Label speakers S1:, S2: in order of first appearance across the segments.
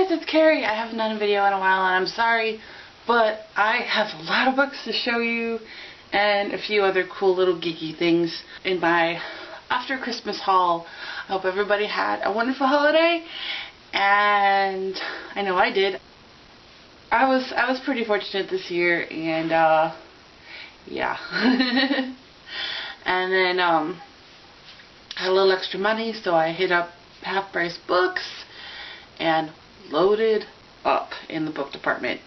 S1: guys, it's Carrie. I haven't done a video in a while and I'm sorry, but I have a lot of books to show you and a few other cool little geeky things in my after Christmas haul. I hope everybody had a wonderful holiday, and I know I did. I was pretty fortunate this year, and yeah. And then had a little extra money, so I hit up Half Price Books and loaded up in the book department.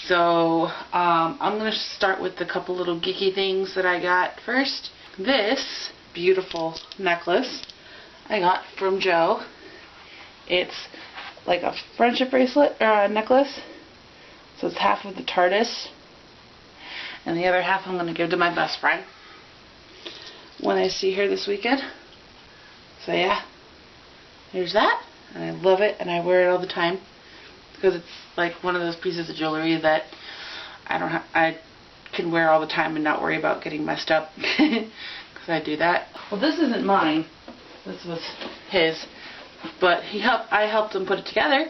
S1: So I'm going to start with a couple little geeky things that I got first. This beautiful necklace I got from Joe. It's like a friendship bracelet or a necklace. So it's half of the TARDIS and the other half I'm going to give to my best friend when I see her this weekend. So yeah, there's that, and I love it and I wear it all the time because it's like one of those pieces of jewelry that I can wear all the time and not worry about getting messed up because I do that. Well, this isn't mine. This was his, but I helped him put it together.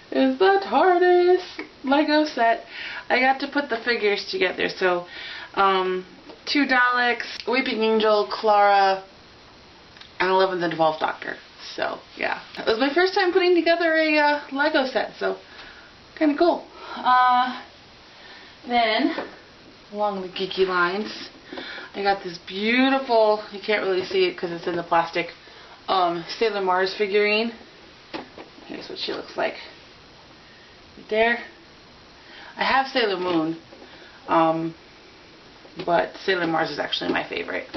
S1: It's the TARDIS Lego set. I got to put the figures together. So, 2 Daleks, Weeping Angel, Clara, and 11th and 12th Doctor. So, yeah. It was my first time putting together a Lego set, so kind of cool. Then, along the geeky lines, I got this beautiful, you can't really see it because it's in the plastic, Sailor Mars figurine. Here's what she looks like. Right there. I have Sailor Moon, but Sailor Mars is actually my favorite.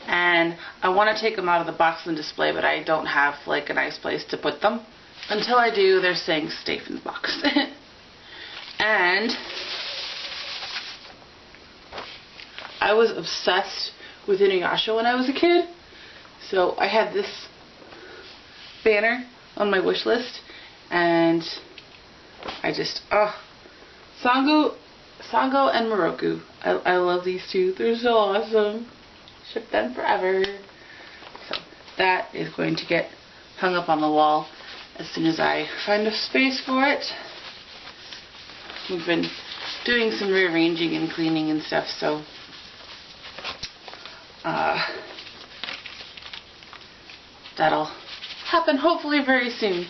S1: And I want to take them out of the box and display, but I don't have like a nice place to put them. Until I do, they're saying safe in the box. And I was obsessed with Inuyasha when I was a kid. So I had this banner on my wish list, and I just, Sango and Moroku. I love these two. They're so awesome. Ship them forever. So that is going to get hung up on the wall as soon as I find a space for it. We've been doing some rearranging and cleaning and stuff, so that'll happen hopefully very soon.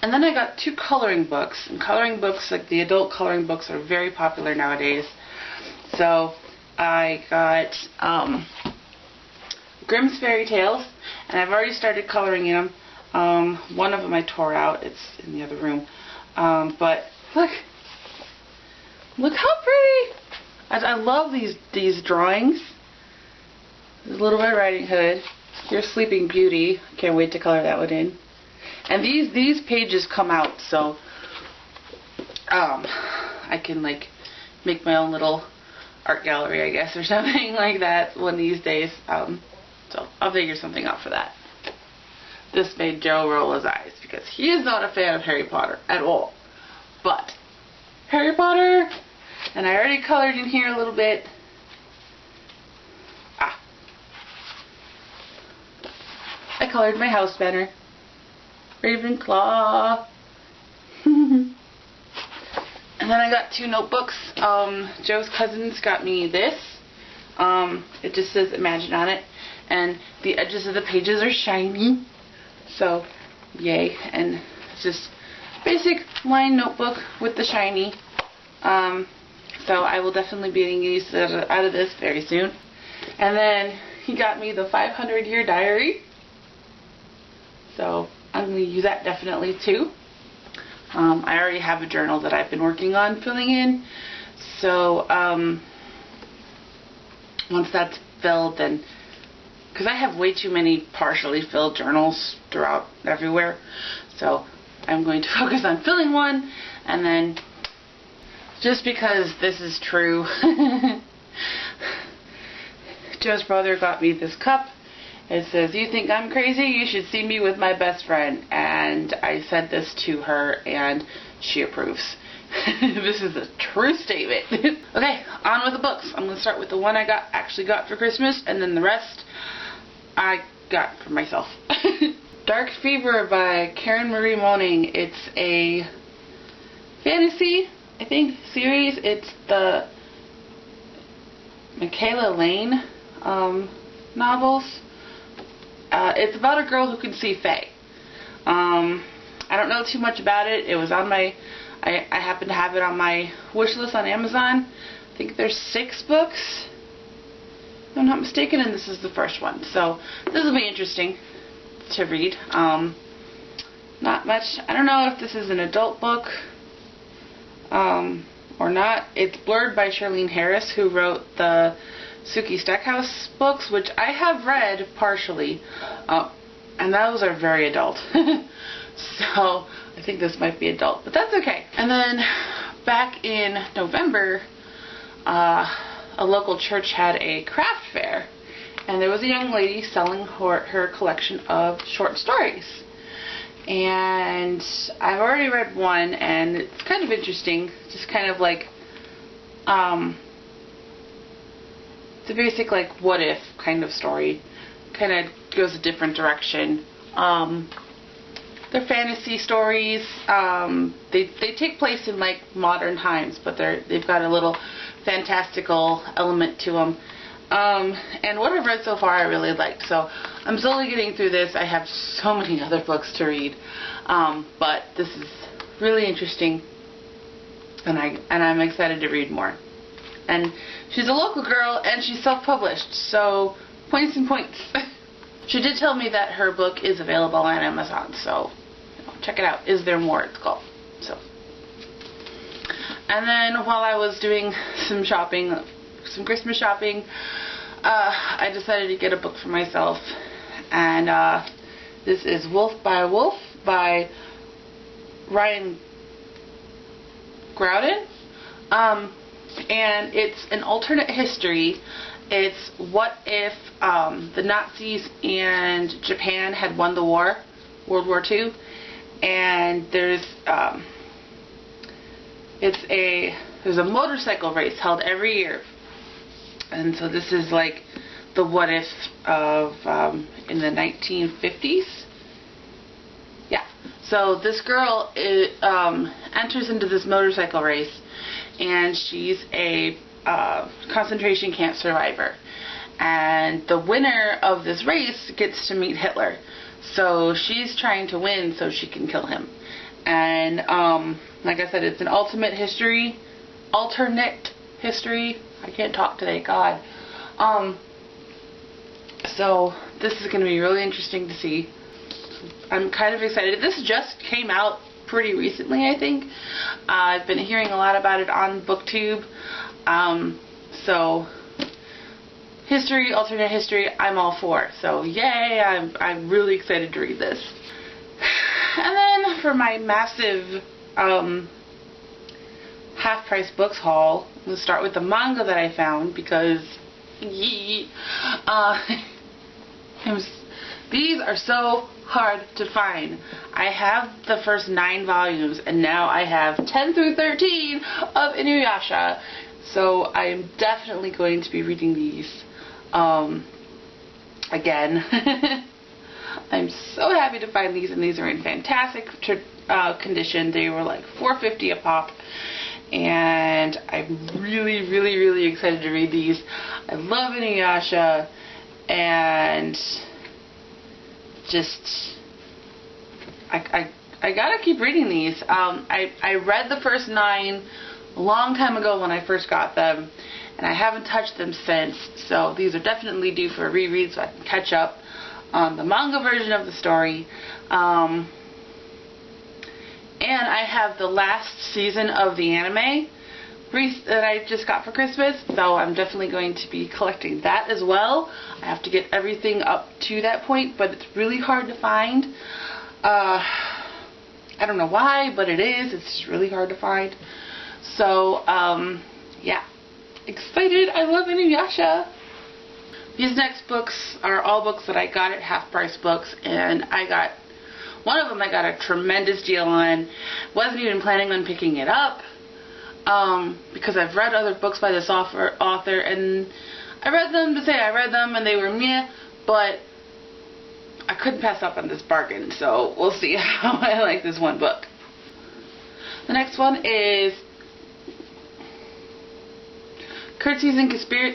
S1: And then I got 2 coloring books, and coloring books, like the adult coloring books, are very popular nowadays. So I got Grimm's Fairy Tales, and I've already started coloring in them. One of them I tore out; it's in the other room. But look how pretty! I love these drawings. There's Little Red Riding Hood. Your Sleeping Beauty. Can't wait to color that one in. And these pages come out, so I can like make my own little art gallery, I guess, or something like that one of these days. So I'll figure something out for that. This made Joe roll his eyes because he is not a fan of Harry Potter at all. But Harry Potter, and I already colored in here a little bit. I colored my house banner. Ravenclaw. And then I got 2 notebooks. Joe's cousins got me this. It just says Imagine on it. And the edges of the pages are shiny. So, yay. And it's just basic line notebook with the shiny. So I will definitely be getting these out of this very soon. And then he got me the 500-year diary. So I'm going to use that definitely too. I already have a journal that I've been working on filling in. So once that's filled, then, because I have way too many partially filled journals throughout everywhere, so I'm going to focus on filling one. And then, just because this is true, Joe's brother got me this cup. It says, "You think I'm crazy? You should see me with my best friend." And I sent this to her, and she approves. This is a true statement. Okay, on with the books. I'm going to start with the one I actually got for Christmas, and then the rest I got for myself. Dark Fever by Karen Marie Moning. It's a fantasy, I think, series. It's the Michaela Lane novels. It's about a girl who can see fae. I don't know too much about it. It was on my, I happen to have it on my wish list on Amazon. I think there's 6 books, if I'm not mistaken, and this is the first one. So this will be interesting to read. Not much. I don't know if this is an adult book or not. It's blurred by Charlene Harris, who wrote the Sookie Stackhouse books, which I have read partially, and those are very adult. So I think this might be adult, but that's okay. And then back in November, a local church had a craft fair, and there was a young lady selling her collection of short stories. And I've already read one, and it's kind of interesting. Just kind of like, it's a basic, like, what if kind of story. Kind of goes a different direction. They're fantasy stories. They take place in, like, modern times, but they've got a little fantastical element to them. And what I've read so far I really liked. So I'm slowly getting through this. I have so many other books to read. But this is really interesting, and I'm excited to read more. And she's a local girl, and she's self-published, so points and points. She did tell me that her book is available on Amazon, so check it out. Is There More? It's called. So, and then while I was doing some shopping, some Christmas shopping, I decided to get a book for myself, and this is Wolf by a Wolf by Ryan Groudon, and it's an alternate history. It's what if the Nazis and Japan had won the war, World War II, and there's a motorcycle race held every year. And so this is like the what if of in the 1950s. Yeah. So this girl enters into this motorcycle race, and she's a concentration camp survivor. And the winner of this race gets to meet Hitler. So she's trying to win so she can kill him. And like I said, it's an alternate history. I can't talk today, God. So this is going to be really interesting to see. I'm kind of excited. This just came out pretty recently, I think. I've been hearing a lot about it on BookTube. So history, alternate history, I'm all for. So yay, I'm really excited to read this. And then for my massive half-price books haul, I'm going to start with the manga that I found, because these are so hard to find. I have the first 9 volumes, and now I have 10 through 13 of Inuyasha. So I'm definitely going to be reading these again. I'm so happy to find these, and these are in fantastic condition. They were like $4.50 a pop, and I'm really, really, really excited to read these. I love Inuyasha, and just I gotta keep reading these. I read the first 9 a long time ago when I first got them, and I haven't touched them since. So these are definitely due for a reread, so I can catch up on the manga version of the story. And I have the last season of the anime that I just got for Christmas, so I'm definitely going to be collecting that as well. I have to get everything up to that point, but it's really hard to find. I don't know why, but it is. It's just really hard to find. So, yeah. Excited. I love Inuyasha. These next books are all books that I got at Half Price Books, and one of them I got a tremendous deal on. Wasn't even planning on picking it up, because I've read other books by this author, and I read them to say I read them, and they were meh, but I couldn't pass up on this bargain, so we'll see how I like this one book. The next one is Curtsies and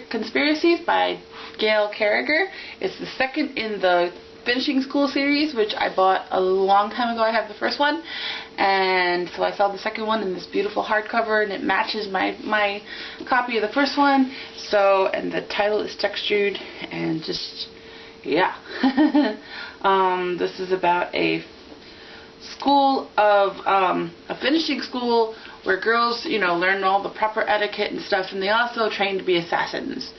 S1: Conspiracies by Gail Carriger. It's the second in the Finishing School series, which I bought a long time ago. I have the first one, and so I saw the second one in this beautiful hardcover, and it matches my copy of the first one. So, and the title is textured, and just, yeah. This is about a school of, a finishing school where girls, you know, learn all the proper etiquette and stuff, and they also train to be assassins.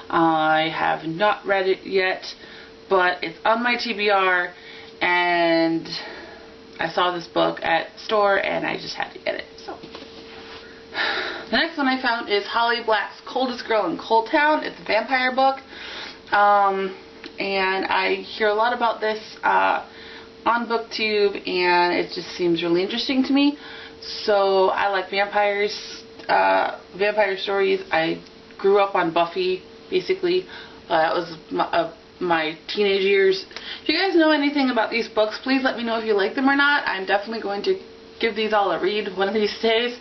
S1: I have not read it yet, but it's on my TBR, and I saw this book at the store, and I just had to get it. So, the next one I found is Holly Black's Coldest Girl in Cold Town. It's a vampire book, and I hear a lot about this on BookTube, and it just seems really interesting to me. So I like vampires, vampire stories. I grew up on Buffy, basically. That was my teenage years. If you guys know anything about these books, please let me know if you like them or not. I'm definitely going to give these all a read one of these days.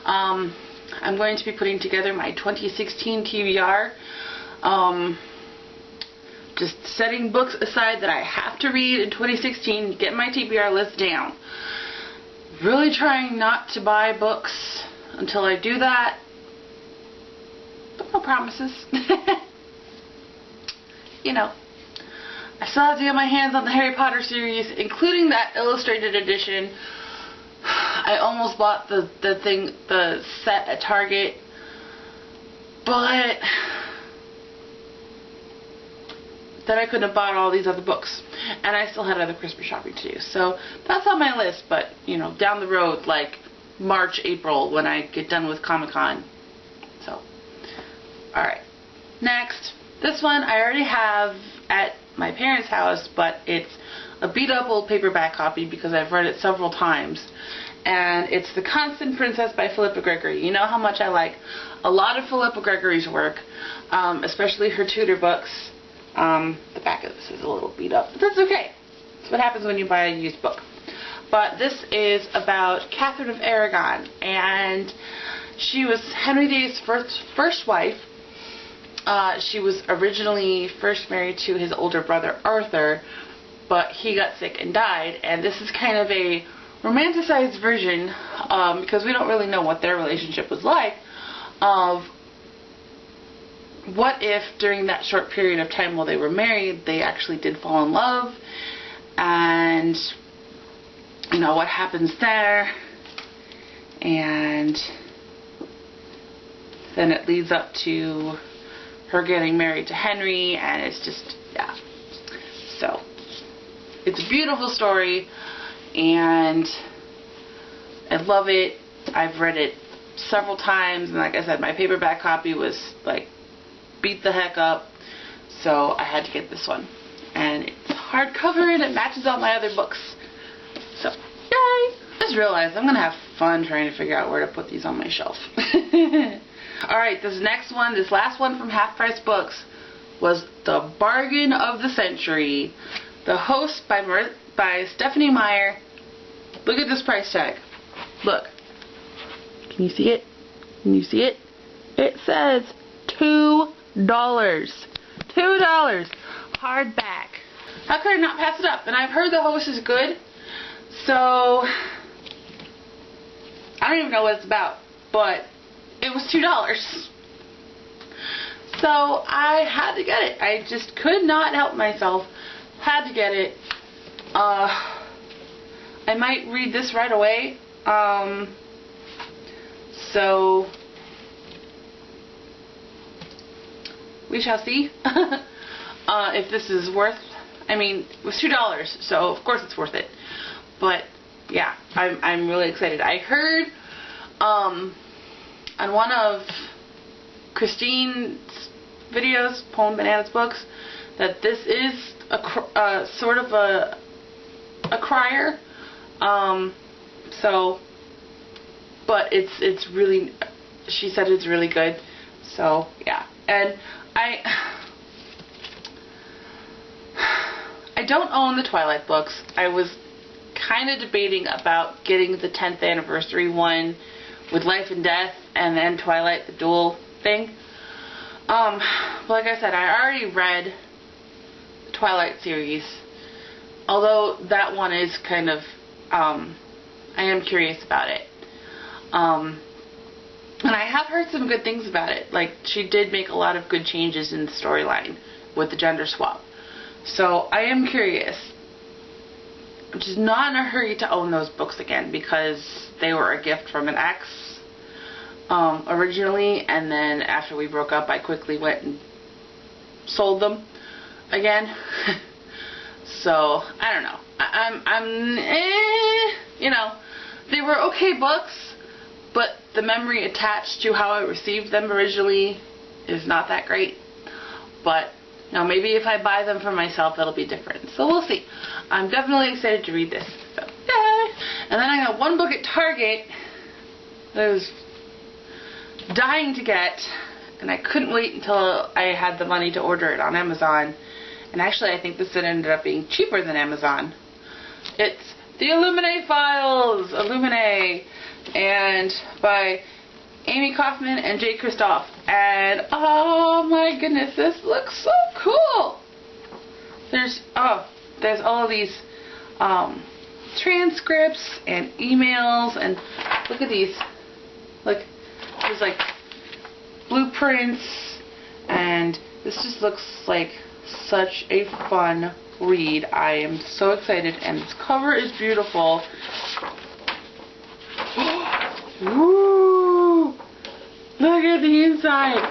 S1: I'm going to be putting together my 2016 TBR. Just setting books aside that I have to read in 2016, get my TBR list down. Really trying not to buy books until I do that, but no promises. You know, I still have to get my hands on the Harry Potter series, including that illustrated edition. I almost bought the set at Target, but then I couldn't have bought all these other books, and I still had other Christmas shopping to do. So that's on my list, but you know, down the road, like March, April, when I get done with Comic-Con. So, alright. Next, this one I already have at my parents' house, but it's a beat up old paperback copy because I've read it several times. And it's The Constant Princess by Philippa Gregory. You know how much I like a lot of Philippa Gregory's work, especially her Tudor books. The back of this is a little beat up, but that's okay. That's what happens when you buy a used book. But this is about Catherine of Aragon, and she was Henry VIII's first wife. She was originally first married to his older brother Arthur, but he got sick and died, and this is kind of a romanticized version, because we don't really know what their relationship was like, of what if during that short period of time while they were married, they actually did fall in love, and you know what happens there, and then it leads up to her getting married to Henry, and it's just, yeah. So, it's a beautiful story, and I love it. I've read it several times, and like I said, my paperback copy was like beat the heck up, so I had to get this one. And it's hardcover, and it matches all my other books. So, yay! I just realized I'm going to have fun trying to figure out where to put these on my shelf. Alright, this last one from Half Price Books was the bargain of the century. The Host by Stephanie Meyer. Look at this price tag. Look. Can you see it? Can you see it? It says $2. $2. Hardback. How could I not pass it up? And I've heard The Host is good, so I don't even know what it's about, but it was $2. So I had to get it. I just could not help myself. Had to get it. I might read this right away. So we shall see if this is worth. I mean, it was $2, so of course it's worth it. But yeah, I'm really excited. I heard on one of Christine's videos, Poem Bananas Books, that this is a sort of a crier. So, but it's really, she said it's really good. So I I don't own the Twilight books. I was kind of debating about getting the 10th anniversary one with Life and Death and then Twilight, the dual thing. But like I said, I already read the Twilight series. Although that one is kind of, I am curious about it. And I have heard some good things about it. Like, she did make a lot of good changes in the storyline with the gender swap. So, I am curious. I'm just not in a hurry to own those books again because they were a gift from an ex originally, and then after we broke up, I quickly went and sold them again. So, I don't know. You know, they were okay books, but the memory attached to how I received them originally is not that great. But, you know, maybe if I buy them for myself, it'll be different. So we'll see. I'm definitely excited to read this. So, yay! And then I got one book at Target that I was dying to get, and I couldn't wait until I had the money to order it on Amazon. And actually, I think this ended up being cheaper than Amazon. It's The Illuminae Files, Illuminae, and by Amy Kaufman and Jay Kristoff. And oh my goodness, this looks so cool. There's all of these transcripts and emails, and look at these. Look, there's like blueprints, and this just looks like such a fun read. I am so excited, and this cover is beautiful. Woo! Look at the inside.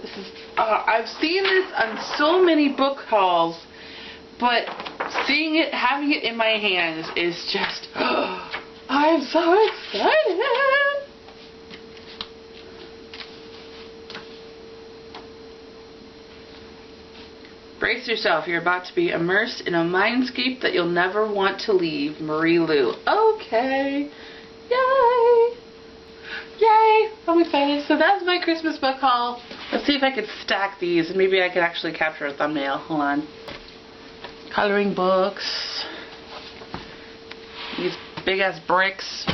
S1: This is I've seen this on so many book hauls, but seeing it, having it in my hands is just I'm so excited. Brace yourself, you're about to be immersed in a mindscape that you'll never want to leave. Marie Lu. Okay. Yay! Yay! I'm excited. So that's my Christmas book haul. Let's see if I could stack these, and maybe I could actually capture a thumbnail. Hold on. Coloring books. These big ass bricks.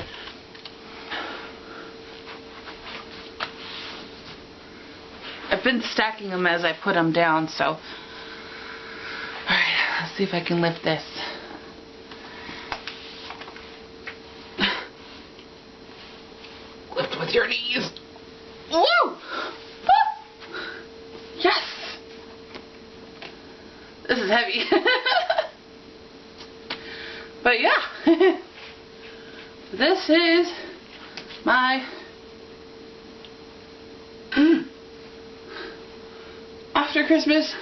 S1: I've been stacking them as I put them down, so. Alright, let's see if I can lift this. Lift with your knees. Woo! Yes! This is heavy. But yeah. This is my after Christmas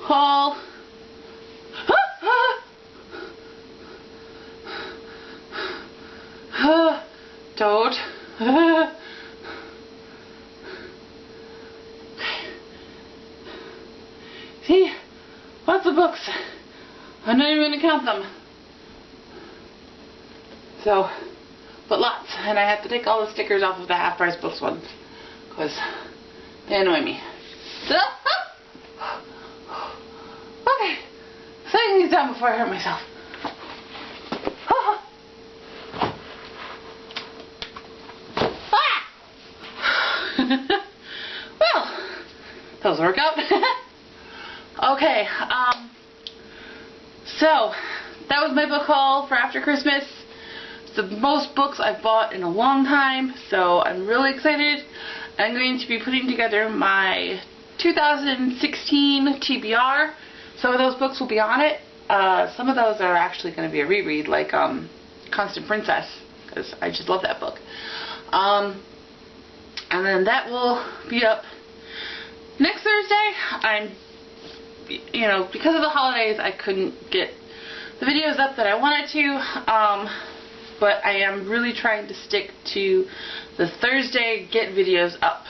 S1: haul. Don't. See? Lots of books. I'm not even going to count them. So, but lots. And I have to take all the stickers off of the half price books ones, because they annoy me. So, okay. Setting these down before I hurt myself. Well, that was a workout. Okay, so that was my book haul for after Christmas. It's the most books I've bought in a long time, so I'm really excited. I'm going to be putting together my 2016 TBR. Some of those books will be on it. Some of those are actually going to be a reread, like Constant Princess, because I just love that book. And then that will be up next Thursday. Because of the holidays, I couldn't get the videos up that I wanted to, but I am really trying to stick to the Thursday get videos up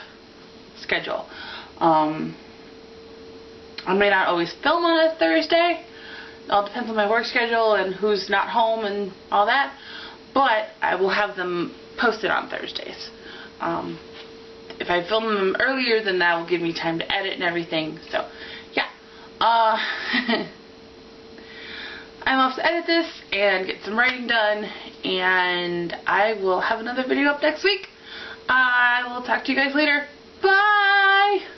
S1: schedule. I may not always film on a Thursday. It all depends on my work schedule and who's not home and all that, but I will have them posted on Thursdays. if I film them earlier, then that will give me time to edit and everything. So, yeah. I'm off to edit this and get some writing done, and I will have another video up next week. I will talk to you guys later. Bye!